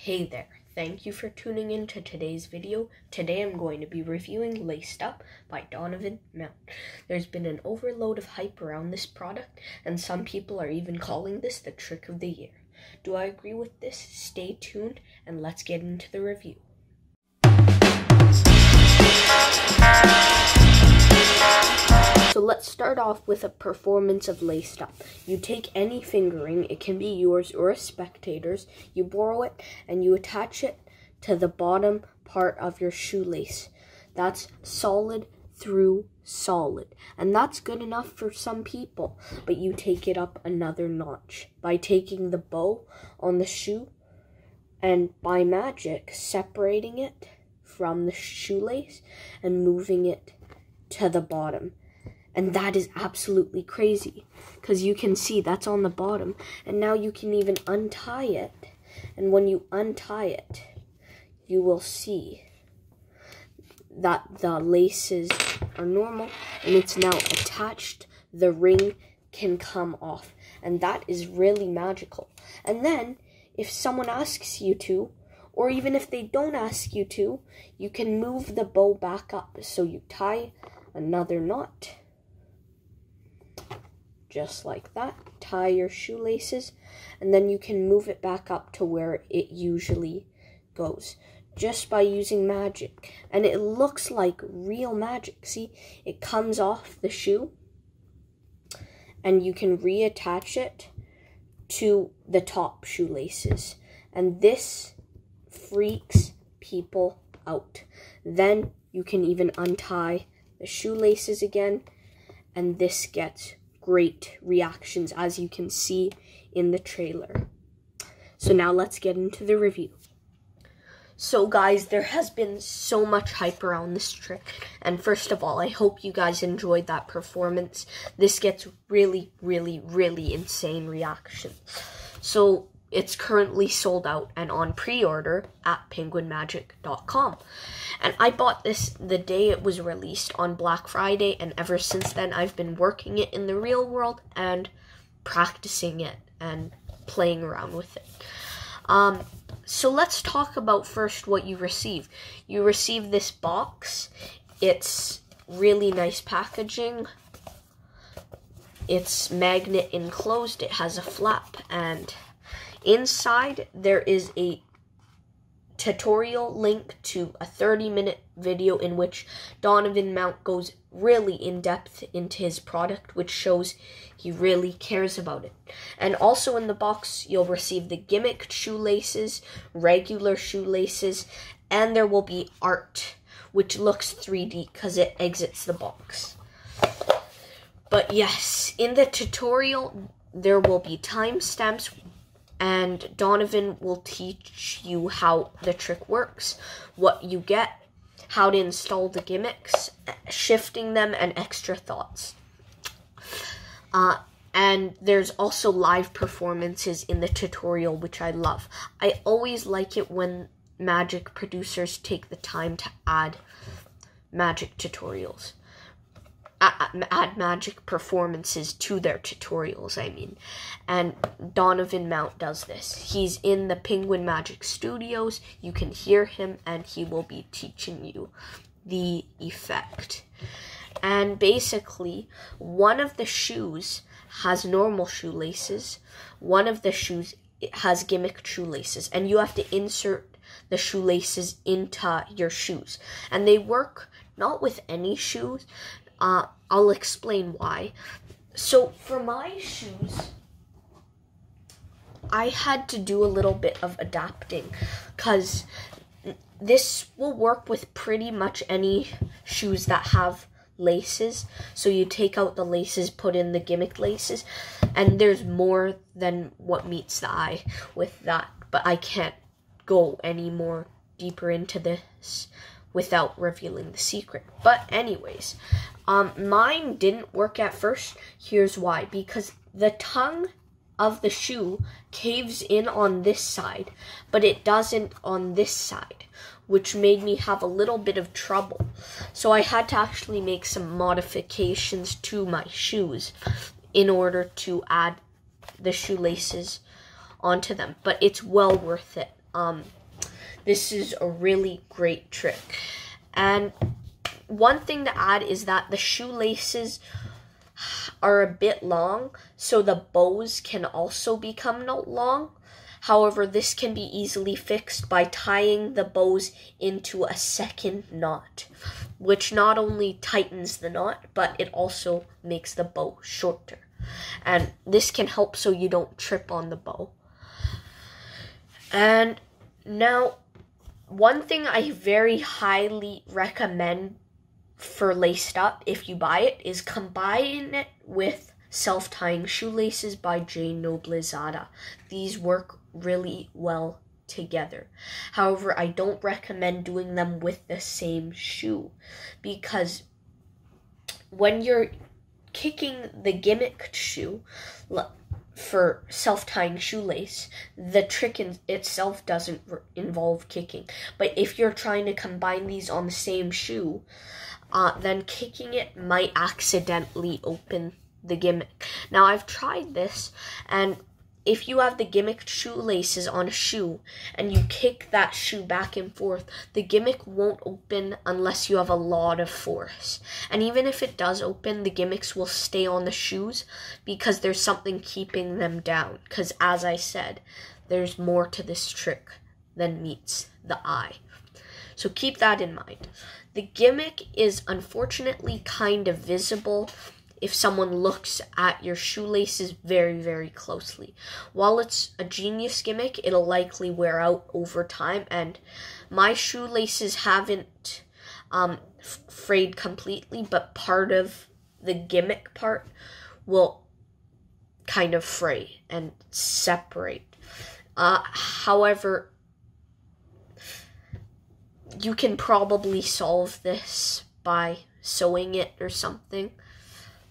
Hey there, thank you for tuning in to today's video. Today I'm going to be reviewing Laced Up by Donnovan. There's been an overload of hype around this product, and some people are even calling this the trick of the year. Do I agree with this? Stay tuned and let's get into the review. So let's start off with a performance of Laced Up. You take any fingering, it can be yours or a spectator's, you borrow it and you attach it to the bottom part of your shoelace. That's solid through solid. And that's good enough for some people, but you take it up another notch by taking the bow on the shoe and by magic separating it from the shoelace and moving it to the bottom. And that is absolutely crazy because you can see that's on the bottom, and now you can even untie it. And when you untie it, you will see that the laces are normal and it's now attached. The ring can come off, and that is really magical. And then if someone asks you to, or even if they don't ask you to, you can move the bow back up. So you tie another knot, just like that, tie your shoelaces, and then you can move it back up to where it usually goes, just by using magic. And it looks like real magic. See, it comes off the shoe, and you can reattach it to the top shoelaces. And this freaks people out. Then you can even untie the shoelaces again, and this gets great reactions, as you can see in the trailer. So now let's get into the review. So guys, there has been so much hype around this trick, and first of all, I hope you guys enjoyed that performance. This gets really insane reactions. So it's currently sold out and on pre-order at penguinmagic.com. And I bought this the day it was released on Black Friday, and ever since then I've been working it in the real world and practicing it and playing around with it. So let's talk about first what you receive. You receive this box. It's really nice packaging. It's magnet enclosed. It has a flap, and inside there is a tutorial link to a 30-minute video in which Donnovan Mount goes really in depth into his product, which shows he really cares about it. And also in the box, you'll receive the Gimmick shoelaces, regular shoelaces, and there will be art, which looks 3D because it exits the box. But yes, in the tutorial, there will be timestamps, and Donnovan will teach you how the trick works, what you get, how to install the gimmicks, shifting them, and extra thoughts. And there's also live performances in the tutorial, which I love. I always like it when magic producers take the time to add magic tutorials. Add magic performances to their tutorials, I mean. And Donnovan Mount does this. He's in the Penguin Magic Studios. You can hear him, and he will be teaching you the effect. And basically, one of the shoes has normal shoelaces. One of the shoes has Gimmick shoelaces. And you have to insert the shoelaces into your shoes. And they work not with any shoes. I'll explain why. So for my shoes, I had to do a little bit of adapting because this will work with pretty much any shoes that have laces. So you take out the laces, put in the Gimmick laces, and there's more than what meets the eye with that. But I can't go any more deeper into this without revealing the secret. But anyways, mine didn't work at first. Here's why. Because the tongue of the shoe caves in on this side, but it doesn't on this side, which made me have a little bit of trouble. So I had to actually make some modifications to my shoes in order to add the shoelaces onto them. But it's well worth it. this is a really great trick. And one thing to add is that the shoelaces are a bit long, so the bows can also become long. However, this can be easily fixed by tying the bows into a second knot, which not only tightens the knot, but it also makes the bow shorter. And this can help so you don't trip on the bow. And now, one thing I very highly recommend for laced up, if you buy it, is combine it with self-tying shoelaces by J. Noblezada. These work really well together. However, I don't recommend doing them with the same shoe, because when you're kicking the Gimmick shoe for self-tying shoelace, the trick in itself doesn't involve kicking. But if you're trying to combine these on the same shoe, then kicking it might accidentally open the Gimmick. Now, I've tried this, and if you have the Gimmick shoelaces on a shoe and you kick that shoe back and forth, the Gimmick won't open unless you have a lot of force. And even if it does open, the Gimmicks will stay on the shoes because there's something keeping them down. Because as I said, there's more to this trick than meets the eye. So keep that in mind. The Gimmick is unfortunately kind of visible if someone looks at your shoelaces very, very closely. While it's a genius gimmick, it'll likely wear out over time, and my shoelaces haven't frayed completely, but part of the Gimmick part will kind of fray and separate. However, you can probably solve this by sewing it or something.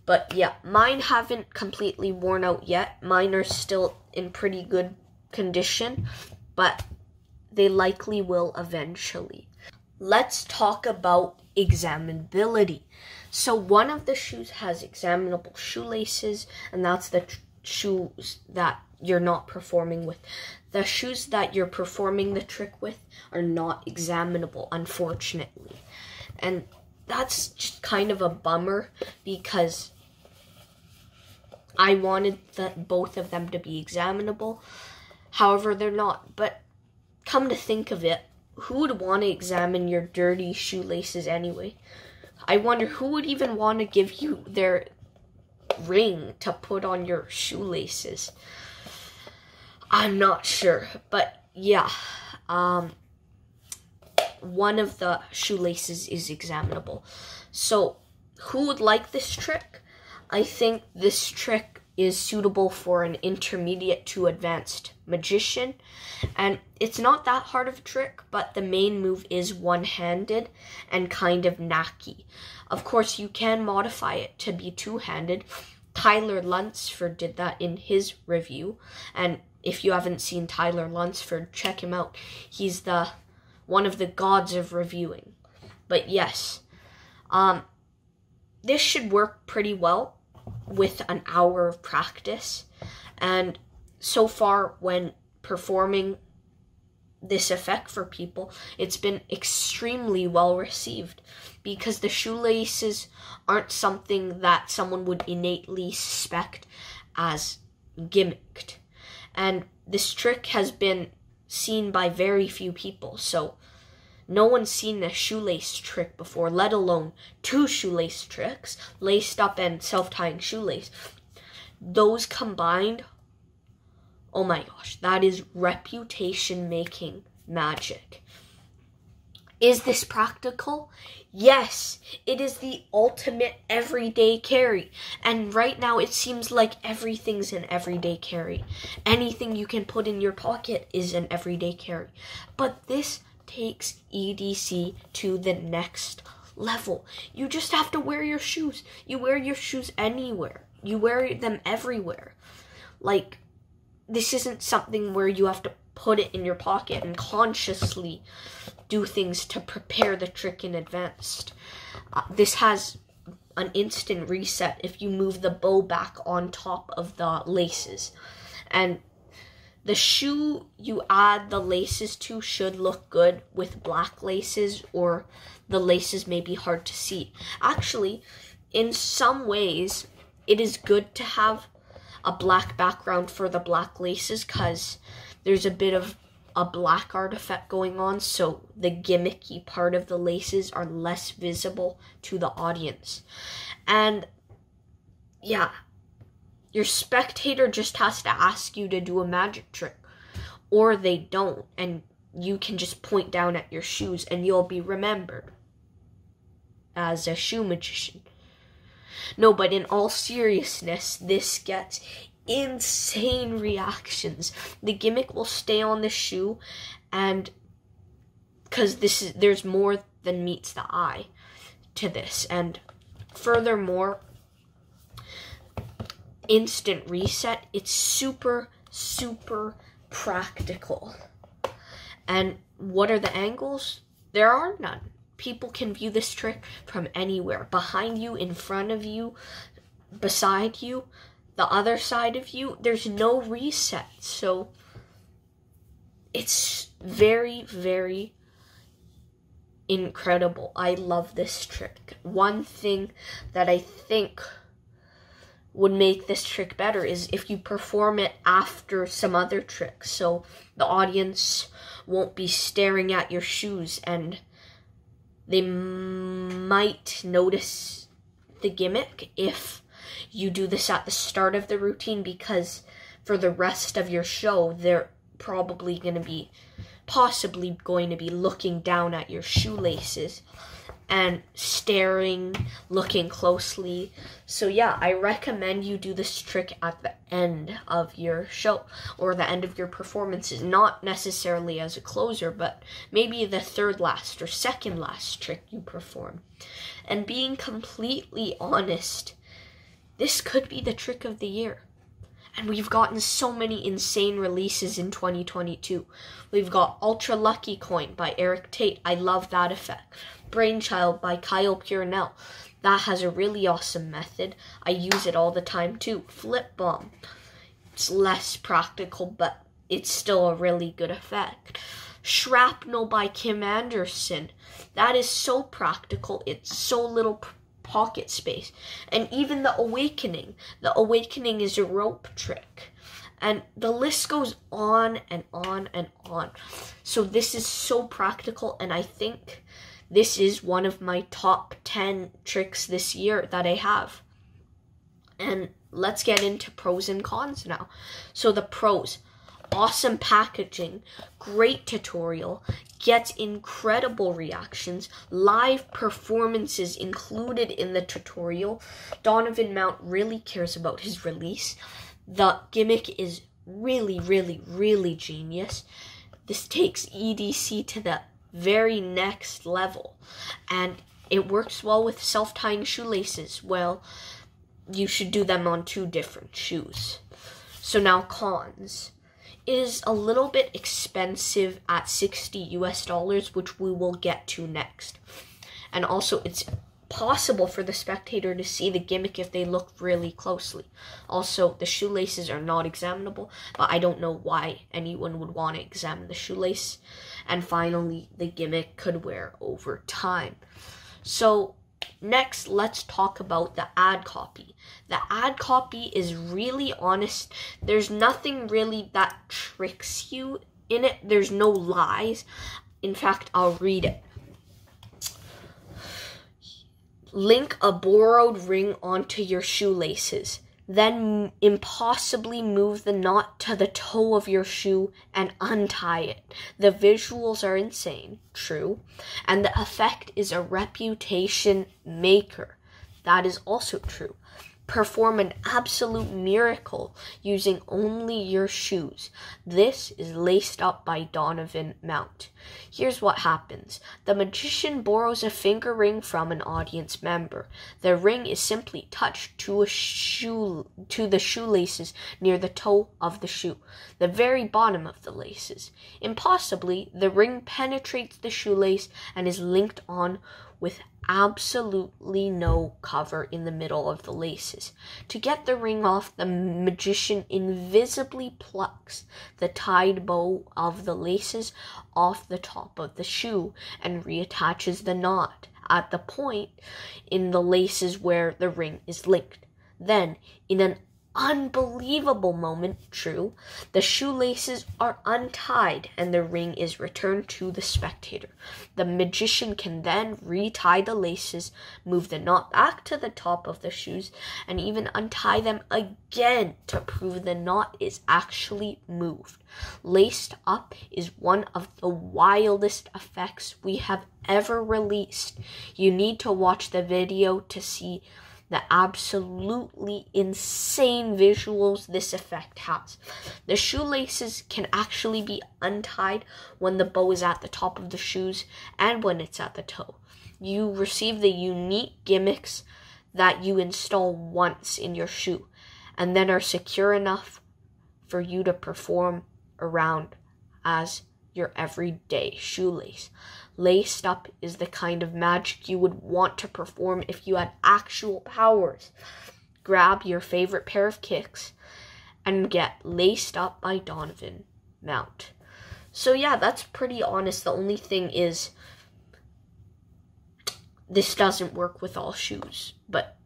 But yeah, mine haven't completely worn out yet. Mine are still in pretty good condition, but they likely will eventually. Let's talk about examinability. So one of the shoes has examinable shoelaces, and that's the shoes that you're not performing with. The shoes that you're performing the trick with are not examinable, unfortunately. And that's just kind of a bummer, because I wanted both of them to be examinable. However, they're not. But come to think of it, who would want to examine your dirty shoelaces anyway? I wonder who would even want to give you their ring to put on your shoelaces. I'm not sure. But yeah, one of the shoelaces is examinable. So who would like this trick? I think this trick is suitable for an intermediate to advanced magician, and it's not that hard of a trick, but the main move is one-handed and kind of knacky. Of course, you can modify it to be two-handed. Tyler Lunsford did that in his review, and if you haven't seen Tyler Lunsford, check him out. He's one of the gods of reviewing. But yes, this should work pretty well with an hour of practice. And so far, when performing this effect for people, it's been extremely well received, because the shoelaces aren't something that someone would innately suspect as gimmicked. And this trick has been seen by very few people, so no one's seen a shoelace trick before, let alone two shoelace tricks, laced up and self-tying shoelace. Those combined, oh my gosh, that is reputation-making magic. Is this practical? Yes, it is the ultimate everyday carry. And right now it seems like everything's an everyday carry. Anything you can put in your pocket is an everyday carry. But this takes EDC to the next level. You just have to wear your shoes. You wear your shoes anywhere. You wear them everywhere. Like, this isn't something where you have to put it in your pocket and consciously do things to prepare the trick in advance. This has an instant reset if you move the bow back on top of the laces. And The shoe you add the laces to should look good with black laces, or the laces may be hard to see. Actually, in some ways, it is good to have a black background for the black laces because there's a bit of a black art effect going on, so the gimmicky part of the laces are less visible to the audience. And yeah, your spectator just has to ask you to do a magic trick, or they don't, and you can just point down at your shoes and you'll be remembered as a shoe magician. No, but in all seriousness, this gets insane reactions. The gimmick will stay on the shoe, and because there's more than meets the eye to this. And furthermore, instant reset, it's super practical. And what are the angles? There are none. People can view this trick from anywhere. Behind you, in front of you, beside you, the other side of you. There's no reset. So it's very incredible. I love this trick. One thing that I think would make this trick better is if you perform it after some other tricks, so the audience won't be staring at your shoes and they might notice the gimmick if you do this at the start of the routine, because for the rest of your show they're possibly going to be looking down at your shoelaces and staring, looking closely. So yeah, I recommend you do this trick at the end of your show or the end of your performances, not necessarily as a closer, but maybe the third last or second last trick you perform. And being completely honest, this could be the trick of the year. And we've gotten so many insane releases in 2022. We've got Ultra Lucky Coin by Eric Tate. I love that effect. Brainchild by Kyle Purnell. That has a really awesome method. I use it all the time too. Flip Bomb. It's less practical, but it's still a really good effect. Shrapnel by Kim Anderson. That is so practical. It's so little pocket space. And even the Awakening. The Awakening is a rope trick. And the list goes on and on and on. So this is so practical, and I think this is one of my top 10 tricks this year that I have. And let's get into pros and cons now. So the pros: awesome packaging, great tutorial, gets incredible reactions, live performances included in the tutorial. Donnovan Mount really cares about his release. The gimmick is really genius. This takes EDC to the very next level, and it works well with self-tying shoelaces. Well, you should do them on 2 different shoes. So now cons. It is a little bit expensive at $60 US, which we will get to next. And also, it's possible for the spectator to see the gimmick if they look really closely. Also, the shoelaces are not examinable, but I don't know why anyone would want to examine the shoelace. And finally, the gimmick could wear over time. So next, let's talk about the ad copy. The ad copy is really honest. There's nothing really that tricks you in it. There's no lies. In fact, I'll read it. Link a borrowed ring onto your shoelaces. Then impossibly move the knot to the toe of your shoe and untie it. The visuals are insane, true, and the effect is a reputation maker. That is also true. Perform an absolute miracle using only your shoes. This is laced up by Donnovan Mount. Here's what happens. The magician borrows a finger ring from an audience member. The ring is simply touched to the shoelaces near the toe of the shoe, the very bottom of the laces. Impossibly, the ring penetrates the shoelace and is linked on with absolutely no cover in the middle of the laces. To get the ring off, the magician invisibly plucks the tied bow of the laces off the top of the shoe and reattaches the knot at the point in the laces where the ring is linked. Then, in an unbelievable moment, the shoelaces are untied and the ring is returned to the spectator. The magician can then retie the laces, move the knot back to the top of the shoes, and even untie them again to prove the knot is actually moved. Laced up is one of the wildest effects we have ever released. You need to watch the video to see the absolutely insane visuals this effect has. The shoelaces can actually be untied when the bow is at the top of the shoes and when it's at the toe. You receive the unique gimmicks that you install once in your shoe and then are secure enough for you to perform around as your everyday shoelace. Laced up is the kind of magic you would want to perform if you had actual powers. Grab your favorite pair of kicks and get Laced Up by Donnovan mount. So yeah, that's pretty honest. The only thing is this doesn't work with all shoes, but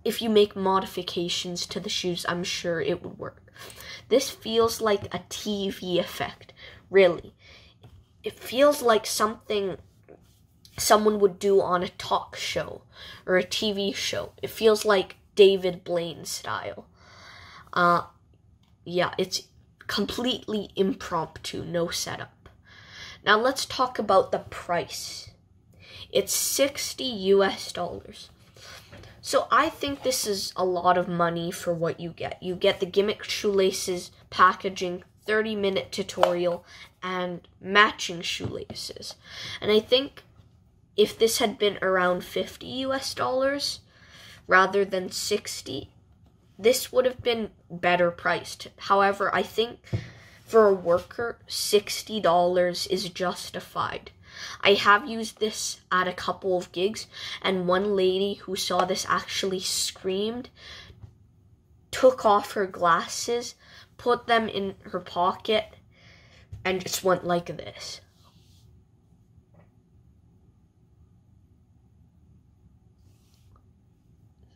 if you make modifications to the shoes, I'm sure it would work. This feels like a TV effect, really. It feels like something someone would do on a talk show or a TV show. It feels like David Blaine style. Yeah, it's completely impromptu, no setup. Now let's talk about the price. It's $60 US. So I think this is a lot of money for what you get. You get the Gimmick shoelaces, packaging, 30-minute tutorial, and matching shoelaces. And I think if this had been around $50 US rather than 60, this would have been better priced. However, I think for a worker, $60 is justified. I have used this at a couple of gigs, and one lady who saw this actually screamed, took off her glasses, put them in her pocket, and just went like this.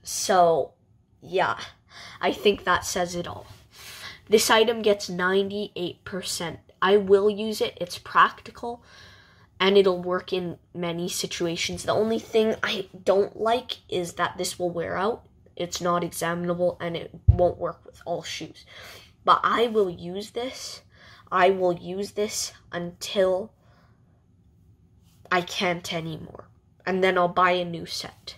So, yeah, I think that says it all. This item gets 98%. I will use it. It's practical, and it'll work in many situations. The only thing I don't like is that this will wear out. It's not examinable, and it won't work with all shoes. But I will use this. I will use this until I can't anymore. And then I'll buy a new set.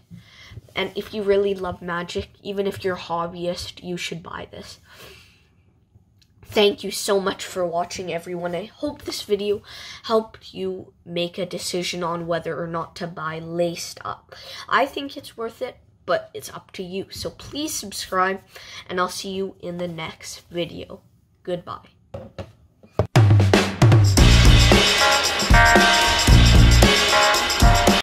And if you really love magic, even if you're a hobbyist, you should buy this. Thank you so much for watching, everyone. I hope this video helped you make a decision on whether or not to buy Laced Up. I think it's worth it, but it's up to you. So please subscribe, and I'll see you in the next video. Goodbye.